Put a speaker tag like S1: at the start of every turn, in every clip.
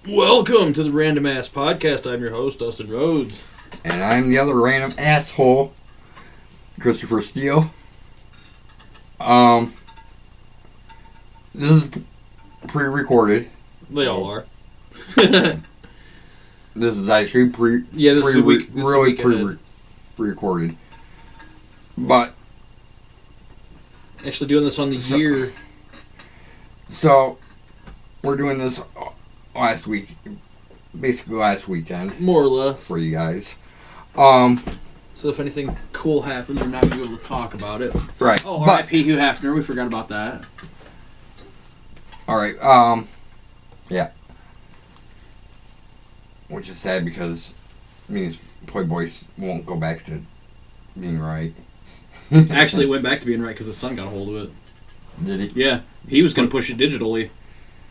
S1: Welcome to the Random Ass Podcast. I'm your host, Steele-Rhoads.
S2: And I'm the other random asshole, Christopher Steele. This is pre-recorded.
S1: They all are.
S2: This is actually pre-recorded. But
S1: actually doing this on the year.
S2: So, we're doing this last week, basically last weekend.
S1: More or less.
S2: For you guys.
S1: So if anything cool happens, we're not going to be able to talk about it.
S2: Right.
S1: Oh, R.I.P. Hugh Hefner. We forgot about that.
S2: Alright, yeah. Which is sad because it means Playboy won't go back to being right.
S1: Actually, it went back to being right because his son got a hold of it.
S2: Did he?
S1: Yeah. He was going to push it digitally.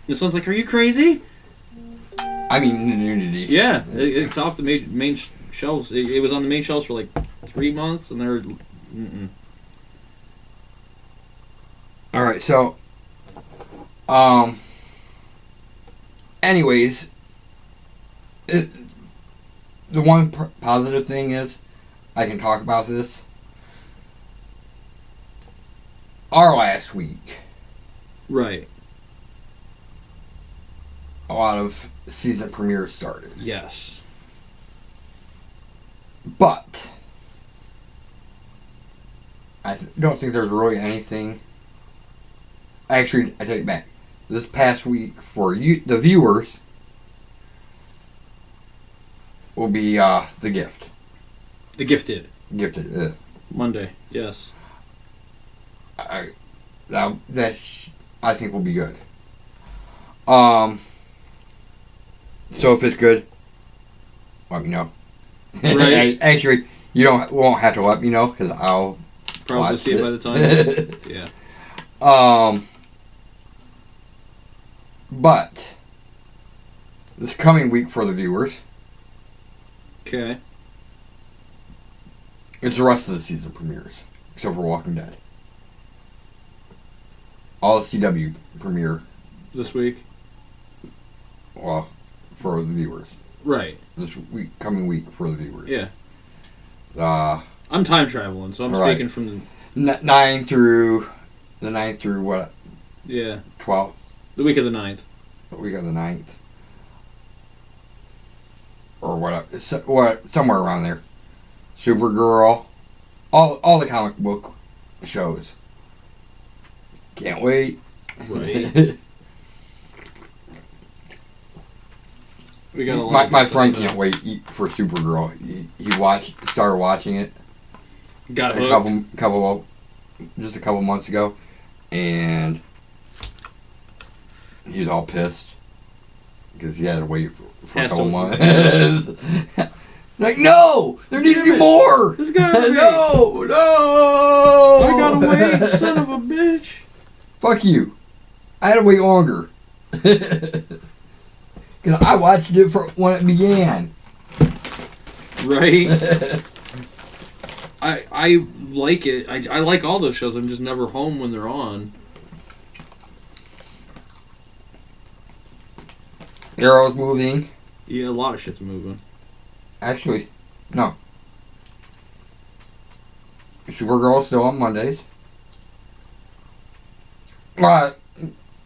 S1: His son's like, are you crazy?
S2: I mean, nudity.
S1: Yeah. It's off the main shelves. It was on the main shelves for like 3 months, and they're...
S2: Alright, so... anyways... the one positive thing is... I can talk about this. Our last week...
S1: Right.
S2: A lot of season premieres started.
S1: Yes.
S2: But... I don't think there's really anything... Actually, I take it back. This past week, for you, the viewers, will be The Gift.
S1: The Gifted.
S2: Gifted.
S1: Monday, yes.
S2: That I think will be good. So if it's good, let me know.
S1: Right.
S2: Actually, won't have to let me know because I'll
S1: probably see it by the time. Yeah.
S2: But this coming week for the viewers,
S1: okay,
S2: it's the rest of the season premieres, except for Walking Dead. All the CW premiere
S1: this week.
S2: Well, for the viewers.
S1: Right.
S2: This week, coming week for the viewers.
S1: Yeah.
S2: I'm
S1: time traveling, so I'm speaking from
S2: the 9 through what?
S1: Yeah.
S2: 12th.
S1: The week of the 9th.
S2: The week of the 9th. Or what? Somewhere around there. Supergirl. All the comic book shows. Can't wait.
S1: Right. We got a lot
S2: my friend can't wait for Supergirl. He started watching it.
S1: Got
S2: just a couple months ago, and he was all pissed because he had to wait for a couple months. Like, no, there needs to be more.
S1: There's gotta be.
S2: No.
S1: I gotta wait, son of a bitch.
S2: Fuck you. I had to wait longer. Because I watched it when it began.
S1: Right. I like it. I like all those shows. I'm just never home when they're on.
S2: Arrow's moving.
S1: Yeah, a lot of shit's moving.
S2: Actually, no. Supergirl's still on Mondays.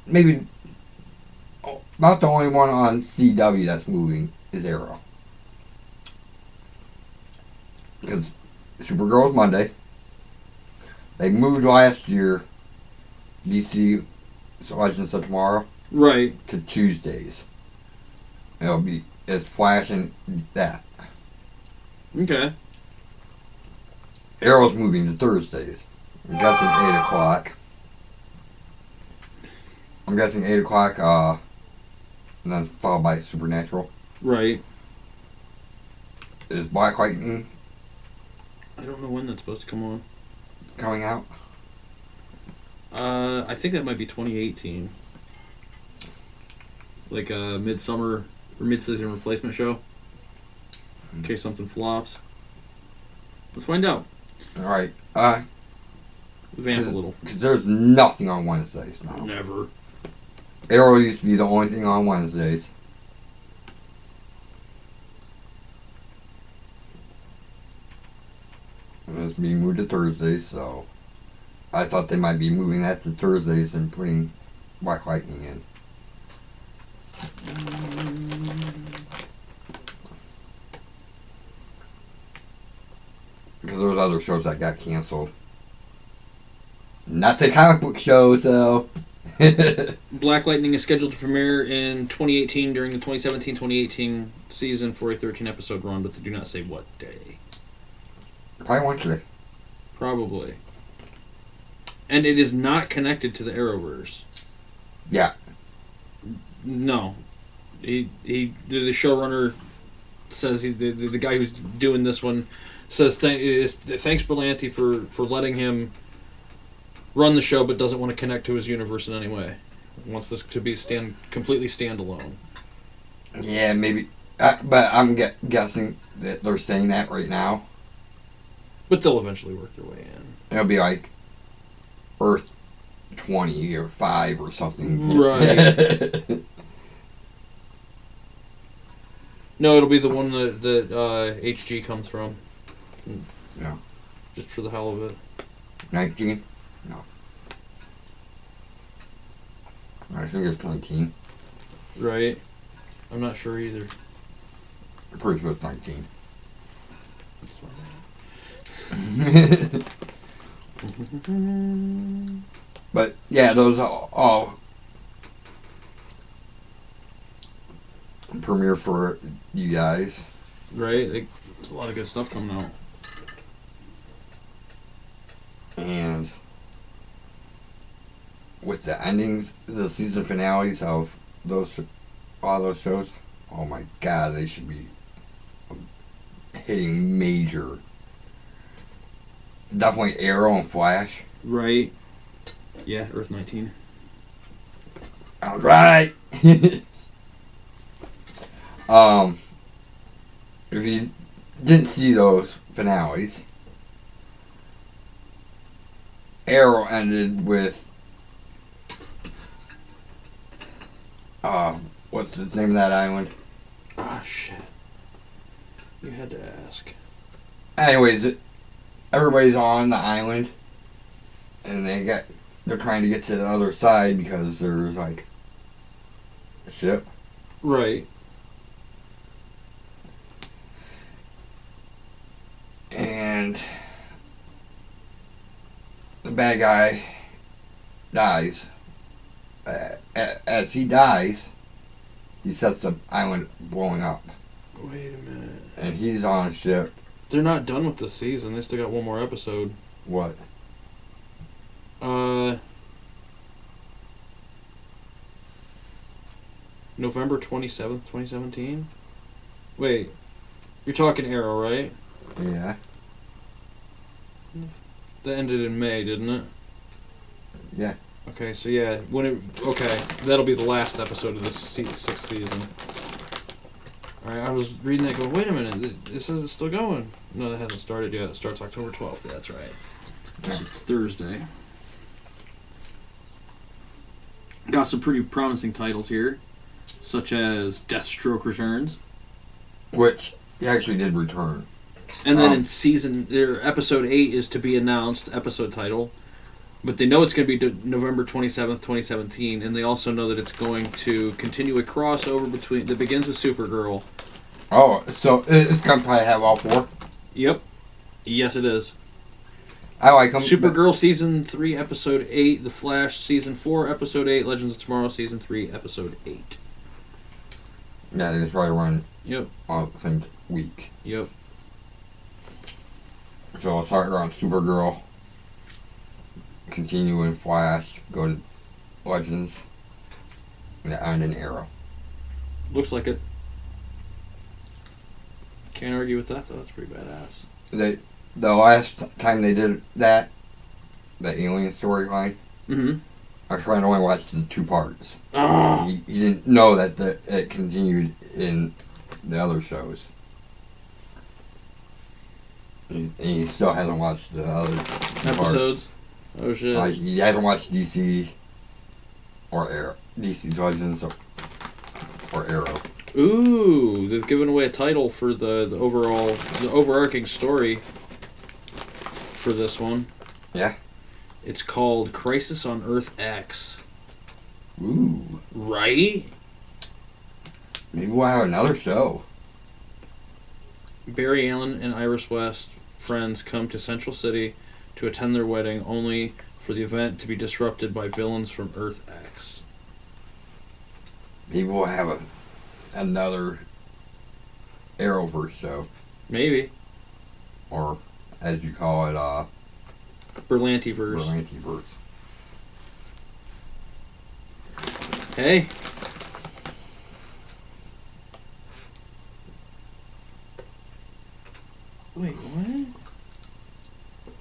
S2: Maybe about the only one on CW that's moving is Arrow. Because Supergirl's Monday. They moved last year DC Legends of Tomorrow.
S1: Right.
S2: To Tuesdays. It's Flash and that.
S1: Okay.
S2: Arrow's moving to Thursdays. I'm guessing 8 o'clock. I'm guessing 8 o'clock, and then followed by Supernatural.
S1: Right.
S2: Is Black Lightning
S1: I don't know when that's supposed to come on.
S2: coming out?
S1: I think that might be 2018. Like a midsummer or mid-season replacement show. In case something flops. Let's find out.
S2: Alright.
S1: Vamp a little.
S2: Because there's nothing on Wednesdays now.
S1: Never.
S2: Arrow used to be the only thing on Wednesdays. to be moved to Thursdays, so I thought they might be moving that to Thursdays and putting Black Lightning in. Because there was other shows that got canceled. Not the comic book shows, though.
S1: Black Lightning is scheduled to premiere in 2018 during the 2017-2018 season for a 13-episode run, but they do not say what day.
S2: Probably Wednesday.
S1: Probably. And it is not connected to the Arrowverse.
S2: Yeah.
S1: No. The showrunner says, the guy who's doing this one says, thanks Berlanti for letting him run the show, but doesn't want to connect to his universe in any way. Wants this to be completely standalone.
S2: Yeah, maybe. But I'm guessing that they're saying that right now.
S1: But they'll eventually work their way in.
S2: It'll be like Earth 20 or 5 or something.
S1: Right. No, it'll be the one that HG comes from.
S2: Yeah.
S1: Just for the hell of it.
S2: 19? No. I think it's 19.
S1: Right. I'm not sure either.
S2: I'm pretty sure it's 19. But yeah, those all premiere for you guys.
S1: Right. There's a lot of good stuff coming out.
S2: And with the endings, the season finales of all those shows, oh my god, they should be hitting major. Definitely Arrow and Flash.
S1: Right. Yeah, Earth 19.
S2: Alright! If you didn't see those finales, Arrow ended with what's the name of that island?
S1: Ah, shit. You had to ask.
S2: Anyways, everybody's on the island, and they're trying to get to the other side because there's like a ship.
S1: Right.
S2: And the bad guy dies. As he dies, he sets the island blowing up.
S1: Wait a minute.
S2: And he's on a ship.
S1: They're not done with this season. They still got one more episode.
S2: What?
S1: November 27th, 2017? Wait. You're talking Arrow, right?
S2: Yeah.
S1: That ended in May, didn't it?
S2: Yeah.
S1: Okay, so yeah, that'll be the last episode of this sixth season. Alright, I was reading that going, wait a minute, this isn't still going. No, that hasn't started yet. It starts October 12th, that's right.
S2: Yeah.
S1: So it's Thursday. Got some pretty promising titles here, such as Deathstroke Returns.
S2: Which he actually did return.
S1: And then episode 8 is to be announced, episode title. But they know it's going to be November 27th, 2017, and they also know that it's going to continue a crossover that begins with Supergirl.
S2: Oh, so it's going to probably have all 4?
S1: Yep. Yes, it is.
S2: I like them.
S1: Supergirl Season 3, Episode 8, The Flash Season 4, Episode 8, Legends of Tomorrow Season 3, Episode 8.
S2: Yeah, they just try to run
S1: Yep.
S2: all the same week.
S1: Yep.
S2: So I'll start on Supergirl, continue in Flash, go to Legends, and end in Arrow.
S1: Looks like it. Can't argue with that, though. That's pretty badass.
S2: The last time they did that, the alien storyline,
S1: Mm-hmm.
S2: our friend only watched the 2 parts.
S1: Ah.
S2: He didn't know that it continued in the other shows. And he still hasn't watched the other
S1: Episodes?
S2: Parts.
S1: Oh, shit.
S2: Like, he hasn't watched DC or Arrow. DC's Legends or Arrow.
S1: Ooh, they've given away a title for the overarching story. for this one.
S2: Yeah.
S1: It's called Crisis on Earth X.
S2: Ooh.
S1: Right?
S2: Maybe we'll have another show.
S1: Barry Allen and Iris West, friends, come to Central City to attend their wedding, only for the event to be disrupted by villains from Earth X.
S2: Maybe we'll have another Arrowverse show.
S1: Maybe.
S2: Or, as you call it,
S1: Berlantiverse.
S2: Berlantiverse.
S1: Hey. Wait, what?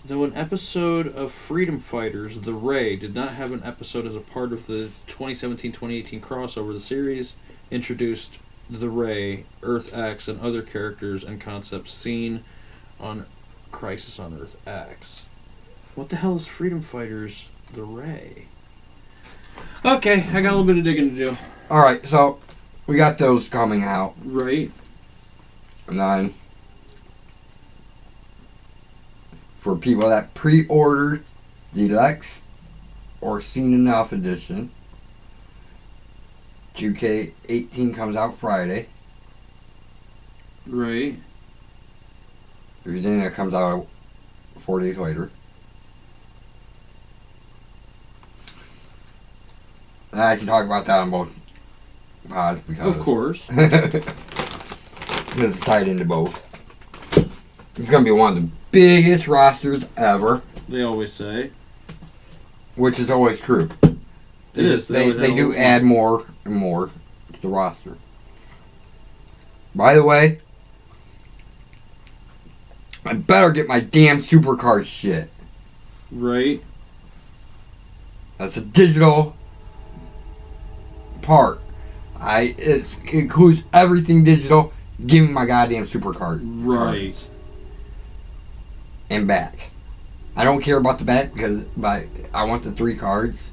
S1: Though an episode of Freedom Fighters, The Ray, did not have an episode as a part of the 2017-2018 crossover, the series introduced The Ray, Earth X, and other characters and concepts seen on Crisis on Earth X. What the hell is Freedom Fighters, The Ray? Okay, I got a little bit of digging to do.
S2: Alright, so we got those coming out.
S1: Right.
S2: And then, for people that pre-ordered Deluxe or Seen Enough Edition, 2K18 comes out Friday.
S1: Right.
S2: Everything that comes out 4 days later. And I can talk about that on both pods because
S1: Of course.
S2: because it's tied into both. It's going to be one of the biggest rosters ever,
S1: They always say.
S2: which is always true.
S1: It is.
S2: They
S1: always
S2: do
S1: have
S2: add more and more to the roster. By the way, I better get my damn supercar shit.
S1: Right.
S2: That's a digital part. It includes everything digital. Give me my goddamn supercar.
S1: Right.
S2: Cards. And back. I don't care about the back because I want the 3 cards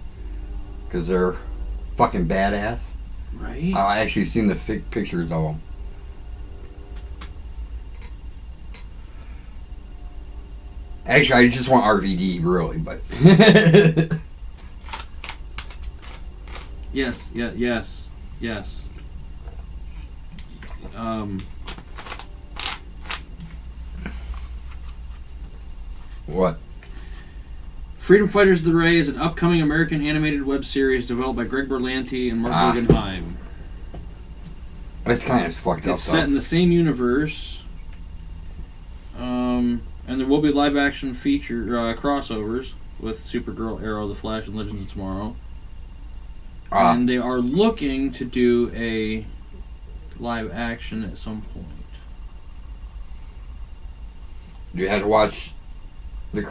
S2: because they're fucking badass.
S1: Right.
S2: I actually seen the pictures of them. Actually, I just want RVD, really, but...
S1: Yes. Yeah. Yes. Yes.
S2: What?
S1: Freedom Fighters: The Ray is an upcoming American animated web series developed by Greg Berlanti and Mark Guggenheim.
S2: It's kind of fucked up,
S1: It's set in the same universe. And there will be live action feature crossovers with Supergirl, Arrow, The Flash, and Legends of Tomorrow. And they are looking to do a live action at some point.
S2: You had to watch the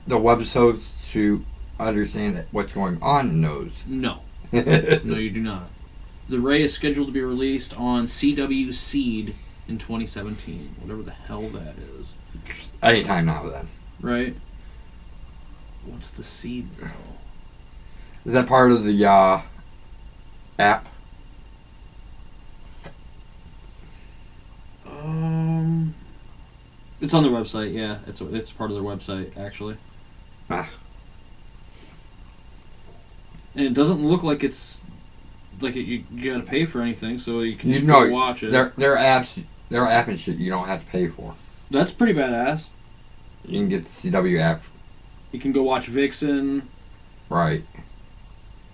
S2: webisodes to understand what's going on in those.
S1: No. No, you do not. The Ray is scheduled to be released on CW Seed in 2017. Whatever the hell that is.
S2: Anytime now then.
S1: Right? What's the Seed, though?
S2: Is that part of the app?
S1: It's on their website, yeah. It's part of their website, actually.
S2: Ah.
S1: And it doesn't look like it's... Like you gotta pay for anything, so you can just go watch it.
S2: Their apps, their app and shit you don't have to pay for.
S1: That's pretty badass.
S2: You can get the CW app.
S1: You can go watch Vixen.
S2: Right.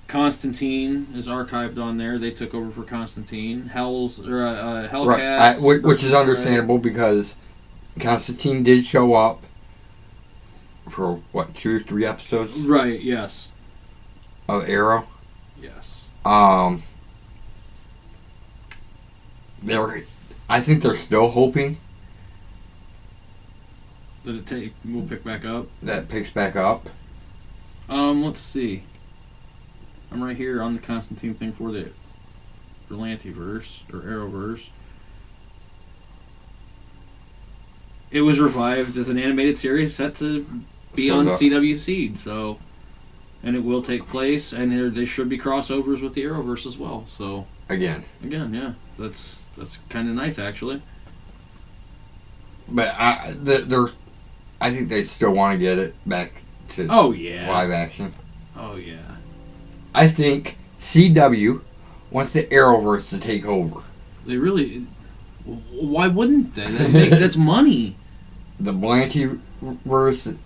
S1: Constantine is archived on there. They took over for Constantine. Hellcats.
S2: Right. Which is understandable because Constantine did show up for, what, 2 or 3 episodes?
S1: Right, yes.
S2: Of Arrow.
S1: Yes.
S2: I think they're still hoping
S1: That we'll pick back up.
S2: that picks back up.
S1: Let's see. I'm right here on the Constantine thing for the Berlantiverse or Arrowverse. It was revived as an animated series set to be on CW Seed, so, and it will take place, and there should be crossovers with the Arrowverse as well. So
S2: Again,
S1: yeah, that's kind of nice actually.
S2: but I think they still want to get it back to live action.
S1: Oh, yeah.
S2: I think CW wants the Arrowverse to take over.
S1: They really... Why wouldn't they? That's money.
S2: The Berlantiverse... Arrowverse...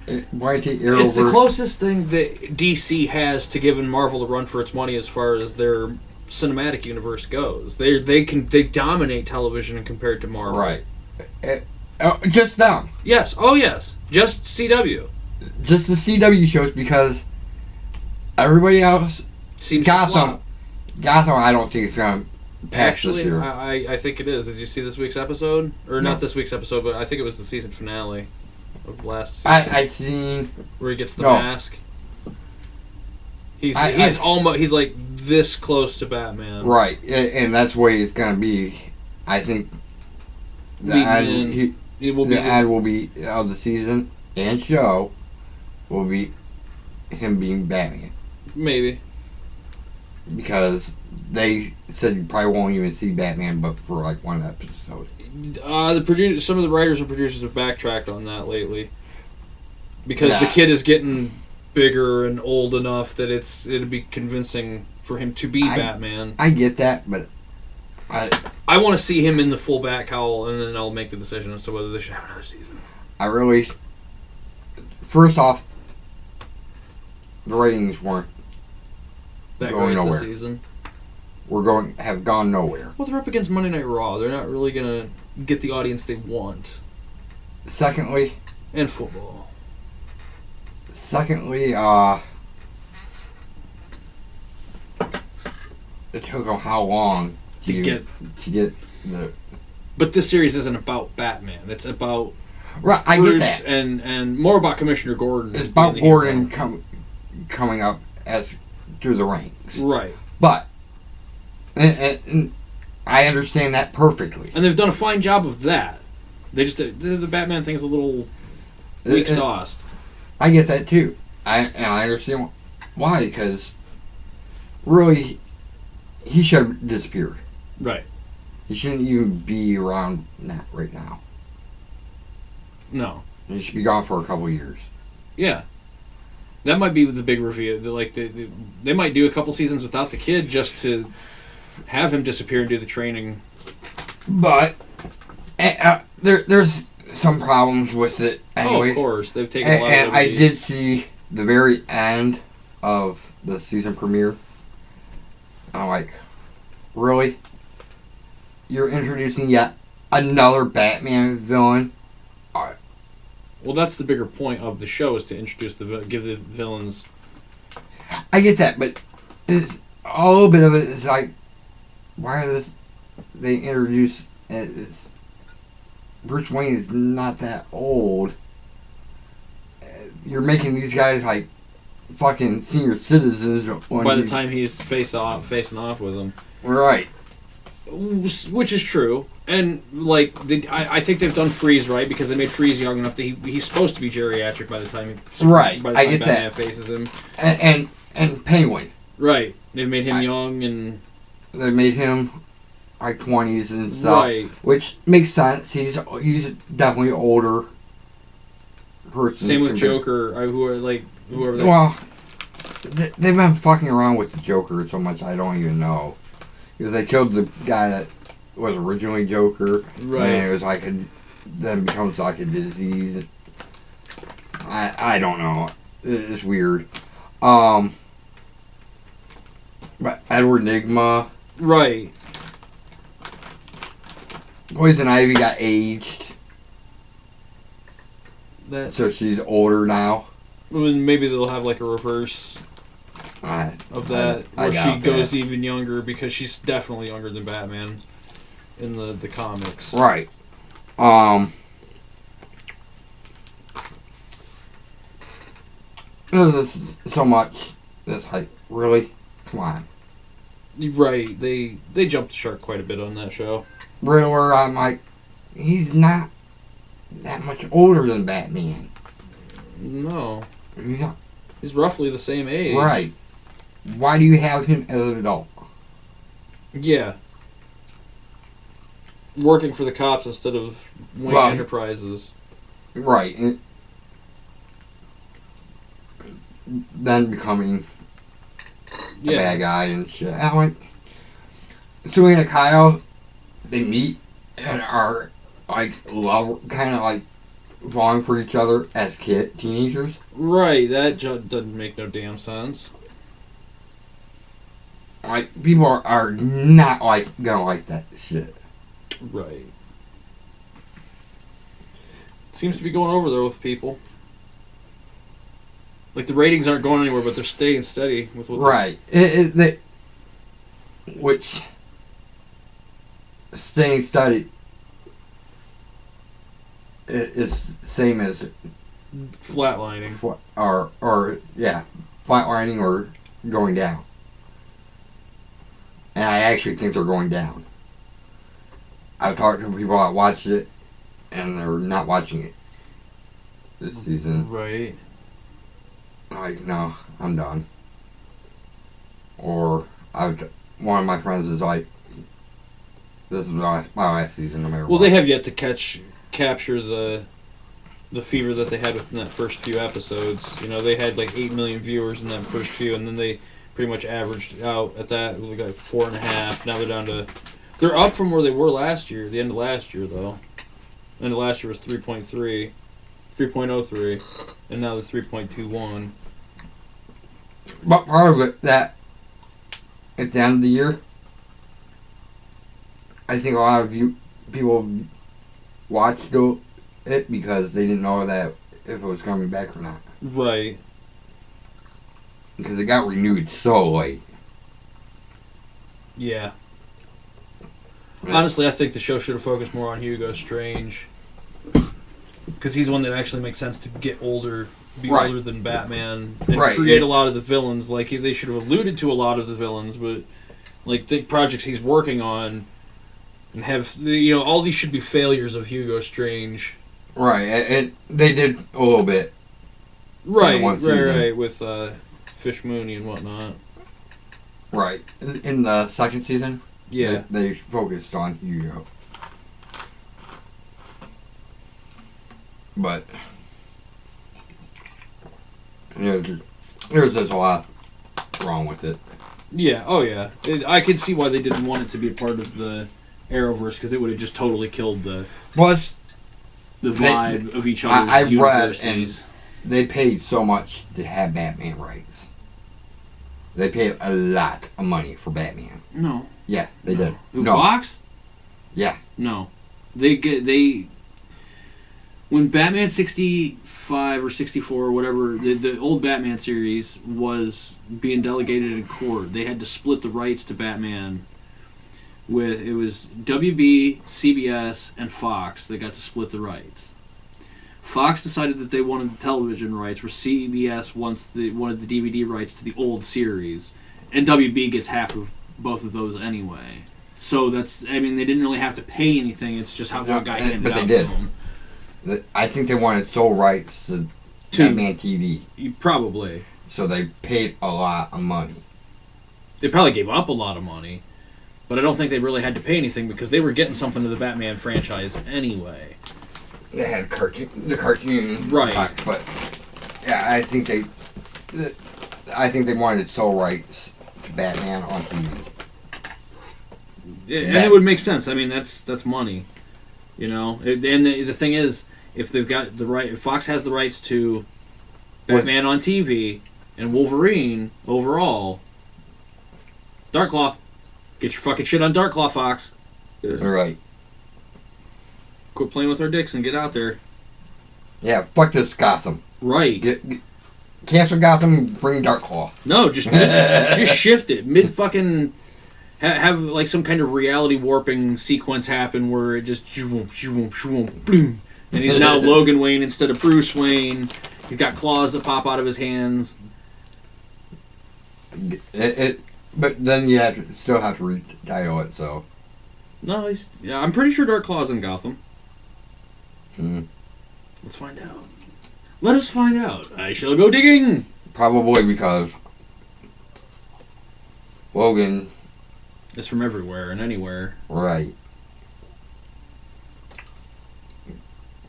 S1: It's the closest thing that DC has to giving Marvel a run for its money as far as their cinematic universe goes. They dominate television compared to Marvel.
S2: Right. Just them.
S1: Yes. Oh, yes. Just CW.
S2: Just the CW shows, because everybody else...
S1: Seems
S2: Gotham, I don't think it's going to pass this year.
S1: I think it is. Did you see this week's episode? Or
S2: No.
S1: Not this week's episode, but I think it was the season finale of last season.
S2: I seen...
S1: Where he gets the mask. He's like this close to Batman.
S2: Right, and that's the way it's going to be. I think the ad will be of the season and show will be him being Batman.
S1: Maybe.
S2: Because they said you probably won't even see Batman but for like one episode.
S1: Some of the writers and producers have backtracked on that lately. Because the kid is getting bigger and old enough that it'd be convincing for him to be Batman.
S2: I get that, but
S1: I want to see him in the full bat cowl, and then I'll make the decision as to whether they should have another season.
S2: First off, the ratings weren't going nowhere.
S1: This season.
S2: Have gone nowhere.
S1: Well, they're up against Monday Night Raw. They're not really gonna get the audience they want.
S2: Secondly,
S1: and football.
S2: It took them how long to get the...
S1: But this series isn't about Batman. It's about
S2: right. I
S1: Bruce
S2: get that,
S1: and more about Commissioner Gordon.
S2: It's about Gordon coming up through the ranks.
S1: Right.
S2: But and I understand that perfectly.
S1: And they've done a fine job of that. They just the Batman thing is a little weak sauced.
S2: I get that too. I understand why, because really he should have disappeared.
S1: Right.
S2: He shouldn't even be around right now.
S1: No.
S2: He should be gone for a couple of years.
S1: Yeah. That might be the big reveal. Like they might do a couple seasons without the kid just to have him disappear and do the training.
S2: But there's some problems with it. Anyways.
S1: Oh, of course, they've taken a lot of liberties.
S2: I did see the very end of the season premiere. I'm like, really? You're introducing yet another Batman villain?
S1: Well, that's the bigger point of the show, is to introduce give the villains.
S2: I get that, but a little bit of it is like, why are they introduce Bruce Wayne is not that old. You're making these guys like fucking senior citizens
S1: by the time he's facing off with them.
S2: Right.
S1: Which is true. And, like, I think they've done Freeze right, because they made Freeze young enough that he's supposed to be geriatric by the time Batman faces him.
S2: And Penguin.
S1: Right. They've made him young, and...
S2: They made him, like, 20s and stuff.
S1: Right.
S2: Which makes sense. He's definitely an older person.
S1: Same with Joker, whoever they...
S2: Well, they've been fucking around with the Joker so much I don't even know. Because they killed the guy that was originally Joker,
S1: right?
S2: And it was like then becomes like a disease. I don't know. It's weird. But Edward Nygma,
S1: right?
S2: Poison Ivy got aged, so she's older now.
S1: Maybe they'll have like a reverse of that, where she goes even younger, because she's definitely younger than Batman in the comics.
S2: Right. There's so much that's like, really? Come on.
S1: Right. They jumped the shark quite a bit on that show.
S2: Riddler, I'm like, he's not that much older than Batman.
S1: No.
S2: Yeah.
S1: He's roughly the same age.
S2: Right. Why do you have him as an adult?
S1: Yeah. Working for the cops instead of Wayne Enterprises.
S2: Right. And then becoming a bad guy and shit. I'm like, Selena and Kyle, they meet and are like love, kind of like falling for each other as teenagers.
S1: Right, that doesn't make no damn sense.
S2: Like, people are not like gonna like that shit.
S1: Right. Seems to be going over there with people. Like, the ratings aren't going anywhere, but they're staying steady with what
S2: Right. Which staying steady is same as
S1: flatlining.
S2: Flatlining or going down. And I actually think they're going down. I've talked to people that watched it, and they're not watching it this season.
S1: Right.
S2: Like, no, I'm done. Or one of my friends is like, this is my last season, no matter what.
S1: Well, they have yet to capture the fever that they had within that first few episodes. You know, they had like 8 million viewers in that first few, and then they pretty much averaged out at that. We got 4.5. Now they're down to. They're up from where they were last year. The end of last year, though. The end of last year was 3.3, 3.03, and now they're 3.21.
S2: But part of it that at the end of the year, I think a lot of people watched it because they didn't know that if it was coming back or not.
S1: Right.
S2: Because it got renewed so late.
S1: Yeah. Honestly, I think the show should have focused more on Hugo Strange. Because he's one that actually makes sense to get older, be older than Batman, and create a lot of the villains. Like, they should have alluded to a lot of the villains, but like the projects he's working on, and have all these should be failures of Hugo Strange.
S2: Right, and they did a little bit.
S1: Right, with Fish Mooney and whatnot.
S2: Right, in the second season.
S1: Yeah,
S2: they focused on Hugo. But there's just a lot wrong with it.
S1: Yeah, oh yeah. I can see why they didn't want it to be a part of the Arrowverse, because it would have just totally killed the vibe of each other's
S2: I
S1: universes.
S2: read, and they paid so much to have Batman rights. They paid a lot of money for Batman.
S1: No.
S2: Yeah, they did.
S1: No. Fox?
S2: Yeah.
S1: No. When Batman 65 or 64 or whatever, the old Batman series was being delegated in court, they had to split the rights to Batman. It was WB, CBS, and Fox that got to split the rights. Fox decided that they wanted the television rights, where CBS wanted the DVD rights to the old series, and WB gets half of both of those anyway. So they didn't really have to pay anything. It's just how one guy handed out to them.
S2: I think they wanted sole rights to Batman TV.
S1: Probably.
S2: So they paid a lot of money.
S1: They probably gave up a lot of money, but I don't think they really had to pay anything because they were getting something to the Batman franchise anyway.
S2: They had the cartoon,
S1: right?
S2: But yeah, I think they wanted sole rights to Batman on TV.
S1: Yeah, and it would make sense. I mean, that's money, And the thing is, if they've got the right, if Fox has the rights to Batman on TV and Wolverine overall, Darklaw, get your fucking shit on Darklaw, Fox.
S2: Right.
S1: Quit playing with our dicks and get out there.
S2: Yeah, fuck this Gotham.
S1: Right.
S2: Cancel Gotham, bring Darklaw.
S1: No, just shift it. Mid fucking have like some kind of reality warping sequence happen where it just boom, and he's now Logan Wayne instead of Bruce Wayne. He's got claws that pop out of his hands.
S2: But then you still have to retitle it. So.
S1: No, I'm pretty sure Darklaw's in Gotham.
S2: Mm.
S1: Let's find out. Let us find out. I shall go digging.
S2: Probably because Logan
S1: is from everywhere and anywhere.
S2: Right.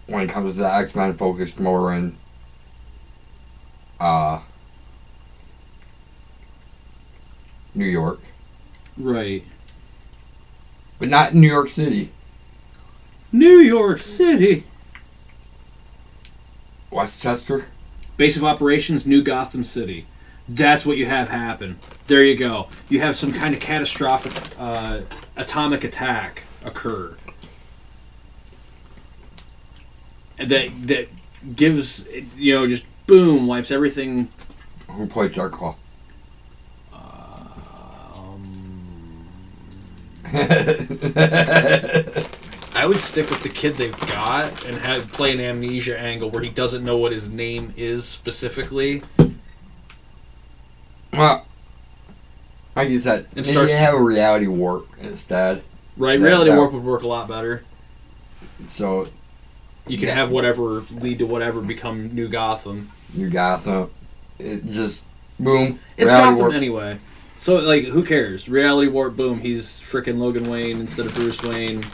S2: when it comes to the X-Men, focused more in New York.
S1: Right.
S2: But not New York City.
S1: New York City.
S2: Westchester.
S1: Base of operations, New Gotham City. That's what you have happen. There you go. You have some kind of catastrophic atomic attack occur. That gives, just boom, wipes everything.
S2: Who played Jarklaw?
S1: I would stick with the kid they've got and play an amnesia angle where he doesn't know what his name is specifically.
S2: Well, like you said, maybe have a reality warp instead.
S1: Right, reality warp would work a lot better.
S2: So
S1: you can have whatever lead to whatever become New Gotham.
S2: New Gotham. It just boom.
S1: It's Gotham warp. Anyway. So who cares? Reality warp, boom. He's freaking Logan Wayne instead of Bruce Wayne.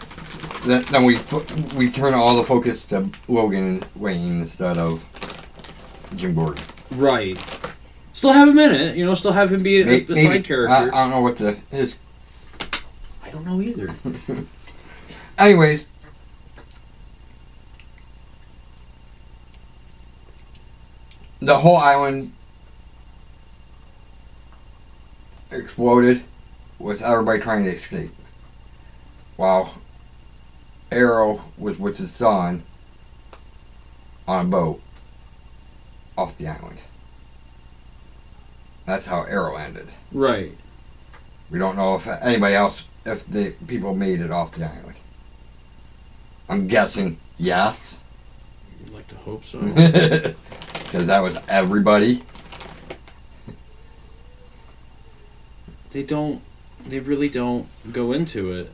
S2: Then we turn all the focus to Logan Wayne instead of Jim Gordon.
S1: Right. Still have him in it, still have him be a side character.
S2: I don't know what his...
S1: I don't know either.
S2: Anyways. The whole island exploded with everybody trying to escape. While Arrow was with his son on a boat off the island. That's how Arrow ended.
S1: Right.
S2: We don't know if anybody else, if the people made it off the island. I'm guessing yes.
S1: I'd like to hope so.
S2: Because that was everybody.
S1: They really don't go into it.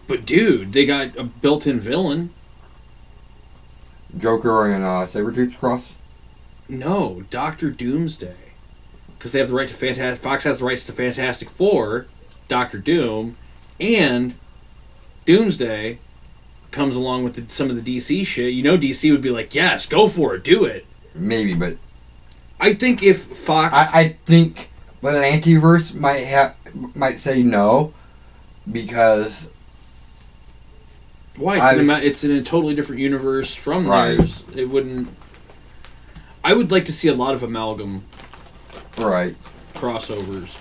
S1: But dude, they got a built-in villain.
S2: Joker and Sabretooth's cross?
S1: No, Dr. Doomsday. Because they have the right to Fox has the rights to Fantastic Four, Doctor Doom, and Doomsday comes along with some of the DC shit. DC would be like, yes, go for it, do it.
S2: Maybe, but
S1: I think if Fox,
S2: I think Berlantiverse might say no, because
S1: why? It's in a totally different universe from theirs. It wouldn't. I would like to see a lot of amalgam.
S2: Right.
S1: Crossovers.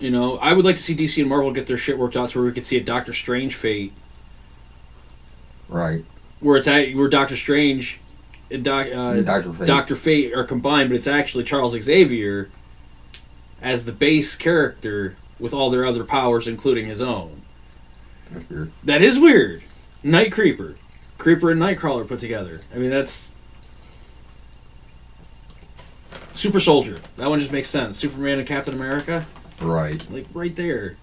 S1: I would like to see DC and Marvel get their shit worked out to where we could see a Doctor Strange fate.
S2: Right.
S1: Where Doctor Strange and Dr. Fate are combined, but it's actually Charles Xavier as the base character with all their other powers, including his own.
S2: That's weird.
S1: That is weird. Night Creeper. Creeper and Nightcrawler put together. I mean, that's... Super Soldier. That one just makes sense. Superman and Captain America.
S2: Right.
S1: Right there.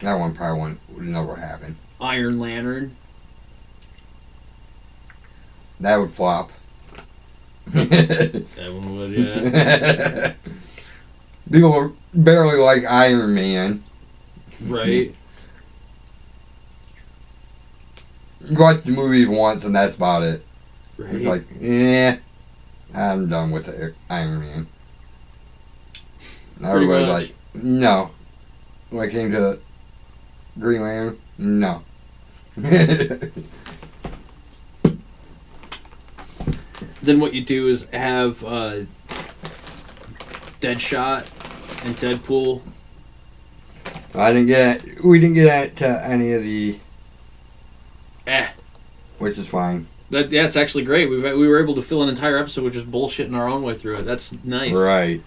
S2: That one probably would never happen.
S1: Iron Lantern.
S2: That would flop.
S1: That one would, yeah.
S2: People barely like Iron Man.
S1: Right.
S2: You watch the movies once and that's about it.
S1: Right.
S2: It's like, I'm done with the Iron Man. And everybody's like, no. When it came to Green Lantern, no.
S1: Then what you do is have Deadshot and Deadpool.
S2: We didn't get to any of the... Which is fine.
S1: It's actually great. We were able to fill an entire episode with just bullshitting our own way through it. That's nice.
S2: Right.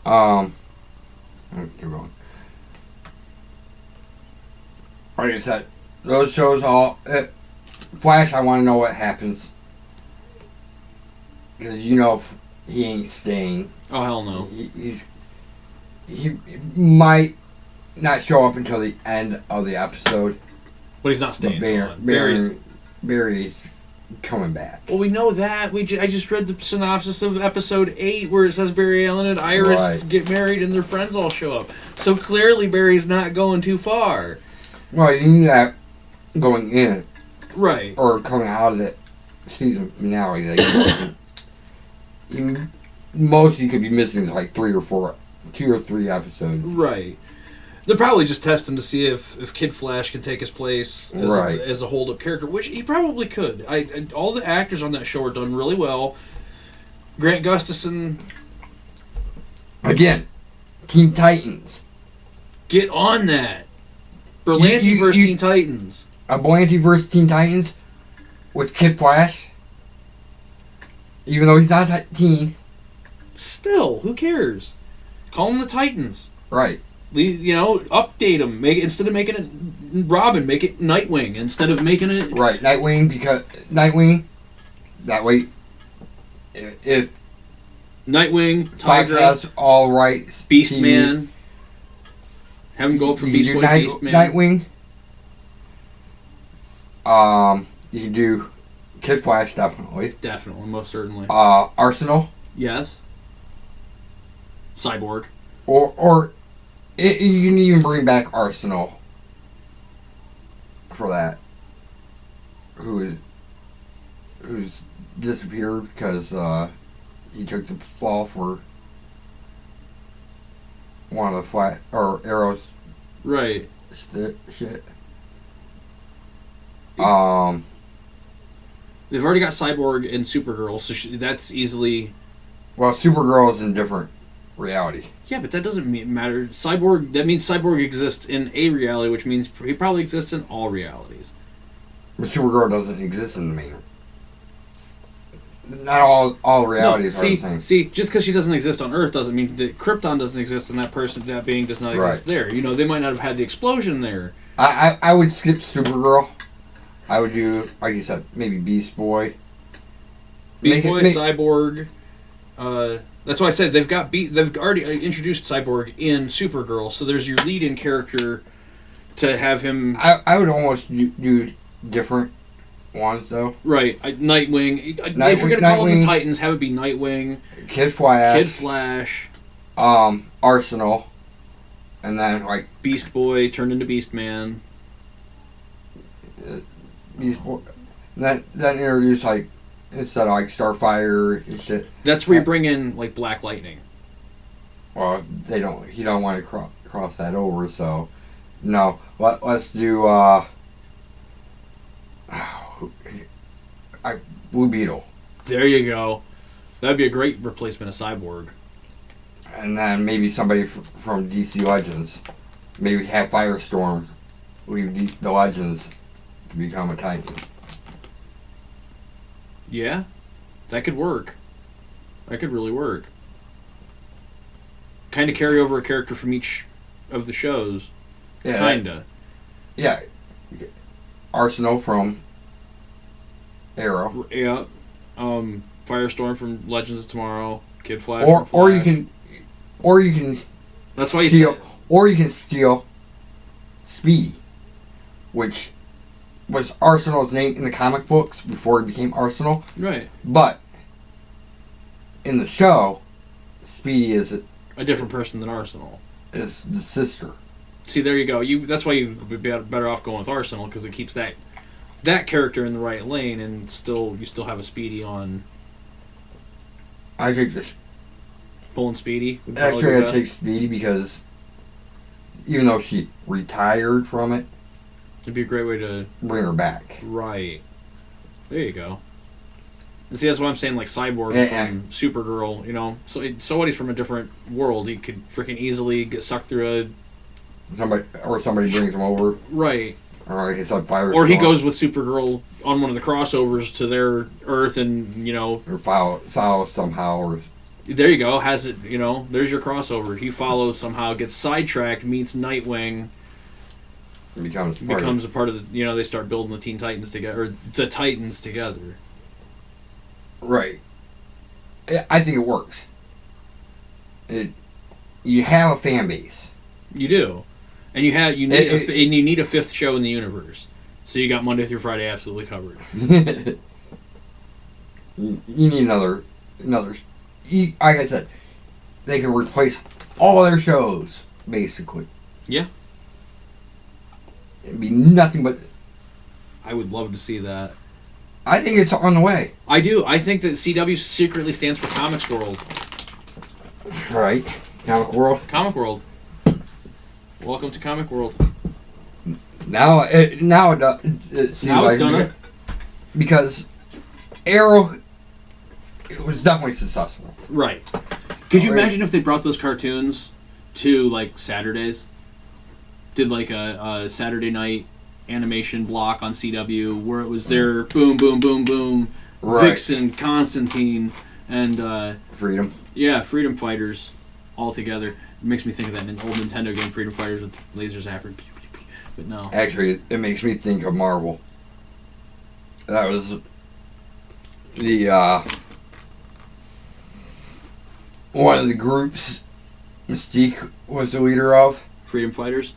S2: Keep going. Like I said, those shows all... Flash, I want to know what happens. Because he ain't staying.
S1: Oh, hell no.
S2: He might not show up until the end of the episode.
S1: But he's not staying.
S2: Barry's coming back.
S1: Well, we know that. I just read the synopsis of episode 8 where it says Barry Allen and Iris get married and their friends all show up. So clearly Barry's not going too far.
S2: Well, you knew that going in
S1: Right.
S2: or coming out of the season finale. That you mostly could be missing like 2 or 3 episodes.
S1: Right. They're probably just testing to see if Kid Flash can take his place as a hold-up character, which he probably could. All the actors on that show are done really well. Grant Gustafson.
S2: Again, Teen Titans.
S1: Get on that. Berlantiverse Teen Titans.
S2: A Berlantiverse Teen Titans with Kid Flash. Even though he's not a teen.
S1: Still, who cares? Call them the Titans.
S2: Right.
S1: Update them. Instead of making it Robin, make it Nightwing. Instead of making it...
S2: Right, Nightwing, that way, if
S1: Nightwing,
S2: Fox
S1: Tigra,
S2: has all rights,
S1: Beastman. Have him go up from Beast Boy to Beastman.
S2: Nightwing. You do Kid Flash, definitely.
S1: Definitely, most certainly.
S2: Arsenal.
S1: Yes. Cyborg.
S2: Or you can even bring back Arsenal for that. Who's disappeared because he took the fall for one of the Arrow's
S1: right
S2: shit.
S1: They've already got Cyborg and Supergirl, so that's easily...
S2: Well, Supergirl is in different reality.
S1: Yeah, but that doesn't matter. That means Cyborg exists in a reality, which means he probably exists in all realities.
S2: But Supergirl doesn't exist in the main. Not all realities are the same.
S1: See, just because she doesn't exist on Earth doesn't mean that Krypton doesn't exist and that being does not exist there. They might not have had the explosion there.
S2: I would skip Supergirl. I would do, like you said, maybe Beast Boy.
S1: Cyborg. That's why I said they've already introduced Cyborg in Supergirl, so there's your lead-in character to have him.
S2: I would almost do different ones though.
S1: Right, Nightwing. If you're gonna call them the Titans, have it be Nightwing,
S2: Kid Flash, Arsenal, and then like
S1: Beast Boy turned into Beastman.
S2: Beast Boy. Then introduce like. Instead of like Starfire and shit.
S1: That's where you bring in like Black Lightning.
S2: Well, he don't want to cross that over, so no. Let's do Blue Beetle.
S1: There you go. That'd be a great replacement of Cyborg.
S2: And then maybe somebody from DC Legends. Maybe have Firestorm leave the Legends to become a Titan.
S1: Yeah, that could work. That could really work. Kind of carry over a character from each of the shows.
S2: Yeah.
S1: Kinda.
S2: Yeah. Arsenal from Arrow.
S1: Yeah. Firestorm from Legends of Tomorrow. Kid Flash.
S2: Or you can.
S1: That's why you steal.
S2: Or you can steal Speedy, which was Arsenal's name in the comic books before he became Arsenal.
S1: Right.
S2: But in the show, Speedy is
S1: a different person than Arsenal.
S2: Is the sister.
S1: See, there you go. That's why you would be better off going with Arsenal, because it keeps that character in the right lane, and you still have a Speedy on.
S2: I think this.
S1: Pulling Speedy.
S2: Actually, I take Speedy because even though she retired from it.
S1: It'd be a great way to
S2: bring her back.
S1: Right. There you go. And see, that's why I'm saying like Cyborg from Supergirl, somebody's from a different world. He could freaking easily get sucked through
S2: somebody brings him over.
S1: Right.
S2: Or like I said, Firestorm.
S1: Or he goes with Supergirl on one of the crossovers to their Earth and,
S2: Or follow somehow. Or
S1: there you go. Has it, there's your crossover. He follows somehow, gets sidetracked, meets Nightwing. Becomes a part of the, they start building the Teen Titans together, or the Titans together.
S2: Right. I think it works. You have a fan base.
S1: You do, and you need a fifth show in the universe. So you got Monday through Friday absolutely covered.
S2: You need another. Like I said, they can replace all their shows basically.
S1: Yeah.
S2: It'd be nothing but
S1: I would love to see that.
S2: I think it's on the way.
S1: I do. I think that CW secretly stands for Comics World.
S2: Right. Comic World.
S1: Comic World. Welcome to Comic World.
S2: Now it seems
S1: Now
S2: like
S1: it's gonna.
S2: because Arrow, it was definitely successful.
S1: Right. Could you imagine if they brought those cartoons to, like, Saturdays? Did, like, a Saturday night animation block on CW where it was their boom, boom, boom, boom,
S2: Right.
S1: Vixen, Constantine, and,
S2: Freedom.
S1: yeah, Freedom Fighters all together. It makes me think of that old Nintendo game, Freedom Fighters, with laser zapper. But no.
S2: Actually, it makes me think of Marvel. That was the one of the groups Mystique was the leader of.
S1: Freedom Fighters?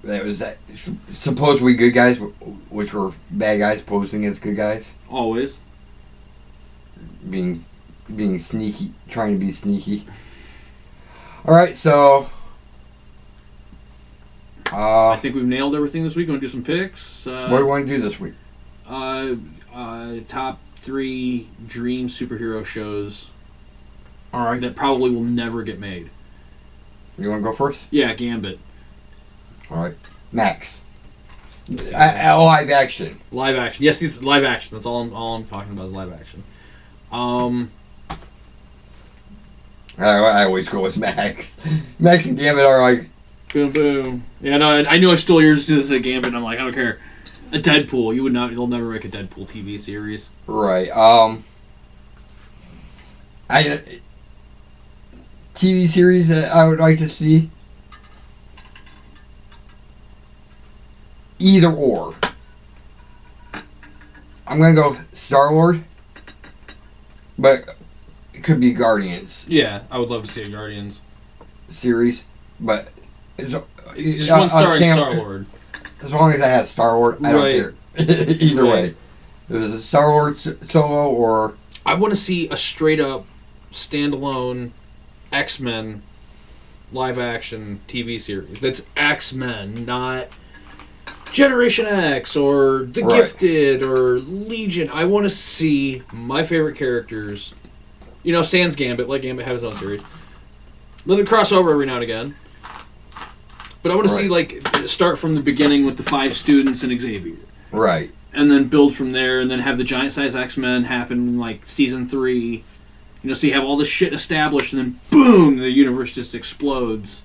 S2: That was supposedly good guys, which were bad guys posing as good guys,
S1: Always.
S2: being sneaky, trying to be sneaky. All right, so
S1: I think we've nailed everything this week. Want to do some picks?
S2: what do you want to do this week?
S1: Top 3 dream superhero shows
S2: All right,
S1: that probably will never get made.
S2: you want to go first?
S1: Yeah, Gambit.
S2: All right, Max. Live action.
S1: Live action. Yes, he's live action. That's all I'm talking about is live action.
S2: I always go with Max. Max and Gambit are like,
S1: Boom, boom. Yeah, no, I knew I stole yours as a Gambit. And I'm like, I don't care. A Deadpool. You would not. You'll never make a Deadpool TV series.
S2: right. TV series that I would like to see. Either or. I'm gonna go Star-Lord, but it could be Guardians
S1: Yeah, I would love to see a Guardians.
S2: series, but
S1: Just one starring Star-Lord.
S2: As long as I have Star-Lord, I don't care. Either
S1: Right.
S2: way. There's a Star-Lord solo or...
S1: I want to see a straight up standalone X-Men live action TV series. That's X-Men, not Generation X or The
S2: Right.
S1: Gifted or Legion. I want to see my favorite characters. You know, sans Gambit. Let Gambit have his own series. Let it cross over every now and again. But I want to see, like, start from the beginning with the 5 students and Xavier.
S2: Right.
S1: And then build from there, and then have the giant size X-Men happen in, like, season 3. You know, so you have all this shit established, and then boom, the universe just explodes.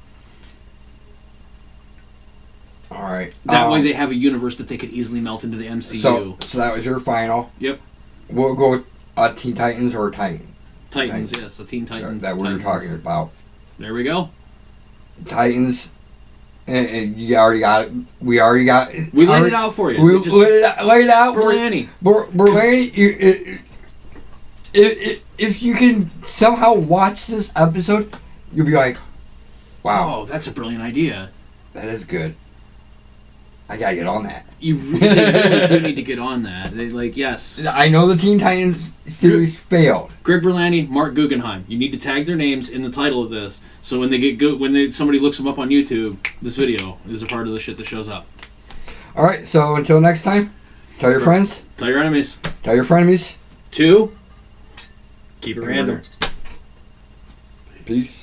S2: All right.
S1: That way they have a universe that they could easily melt into the MCU.
S2: So that was your final.
S1: Yep.
S2: We'll go with Teen Titans or Titan.
S1: Titans, yes. The Teen Titans.
S2: That we were talking about.
S1: There we go.
S2: Titans. And you already got it. We already got it.
S1: We laid it out for you.
S2: We laid it out.
S1: Berlanti.
S2: Berlanti, if you can somehow watch this episode, you'll be like, wow.
S1: Oh, that's a brilliant idea.
S2: That is good. I gotta get on that.
S1: You really do need to get on that. Yes.
S2: I know the Teen Titans series failed.
S1: Greg Berlanti, Mark Guggenheim. You need to tag their names in the title of this, so when they get somebody looks them up on YouTube, this video is a part of the shit that shows up.
S2: All right. So until next time, tell your friends.
S1: Tell your enemies.
S2: Tell your frenemies.
S1: 2. Keep it random.
S2: Peace.